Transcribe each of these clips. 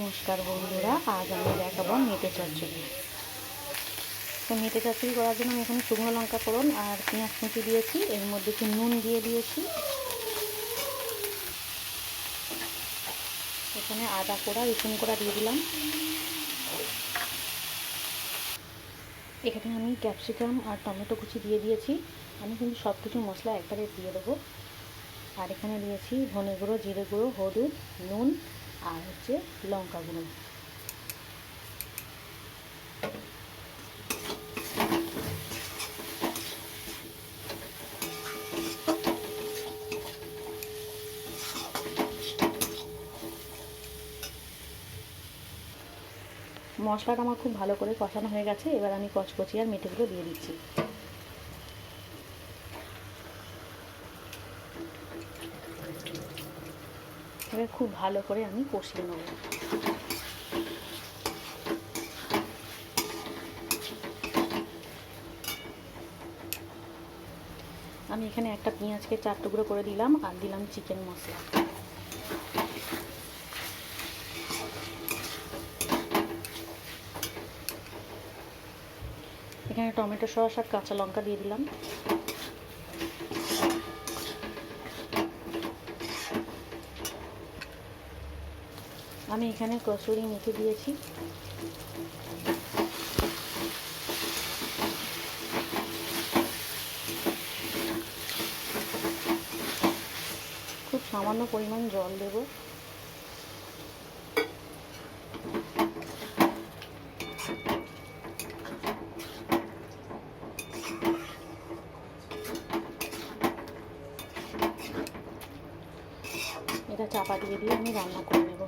নমস্কার বন্ধুরা, আজ আমি দেখাবো মেটে চচ্চড়ি। তো মেটে চচ্চড়ি করার জন্য আমি এখানে শুকনো লঙ্কা ফোড়ন আর পেঁয়াজ কুচি দিয়েছি, এর মধ্যে একটু নুন দিয়ে দিয়েছি, এখানে আদা কোড়া রসুন কোড়া দিয়ে দিলাম, এখানে আমি ক্যাপসিকাম আর টমেটো কুচি দিয়ে দিয়েছি। আমি কিন্তু সব কিছু মশলা একবারে দিয়ে দেবো। আর এখানে দিয়েছি ধনে গুঁড়ো, জিরে গুঁড়ো, হলুদ, নুন আর লঙ্কা গুঁড়ো। মশলাটা আমার খুব ভালো করে কষানো হয়ে গেছে। এবার আমি কচকচি আর মেটেগুলো দিয়ে দিচ্ছি। এবার খুব ভালো করে আমি কষিয়ে নেব। আমি এখানে একটা পেঁয়াজকে 4 টুকরো করে দিলাম আর দিলাম চিকেন মশলা। এখানে টমেটো সস আর কাঁচা লঙ্কা দিয়ে দিলাম। আমি এখানে কসুরি মেথি দিয়েছি। খুব সামান্য পরিমাণ জল দেব। এটা চাপা দিয়ে আমি রান্না করে নেব।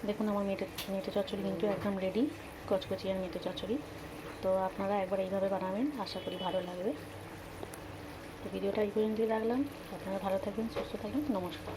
দেখুন আমার মেটে চচ্চড়ি কিন্তু একদম রেডি, কচকচি আর মেটে চচ্চড়ি। তো আপনারা একবার এইভাবে বানাবেন, আশা করি ভালো লাগবে। তো ভিডিওটা এই পর্যন্তই রাখলাম। আপনারা ভালো থাকবেন, সুস্থ থাকবেন। নমস্কার।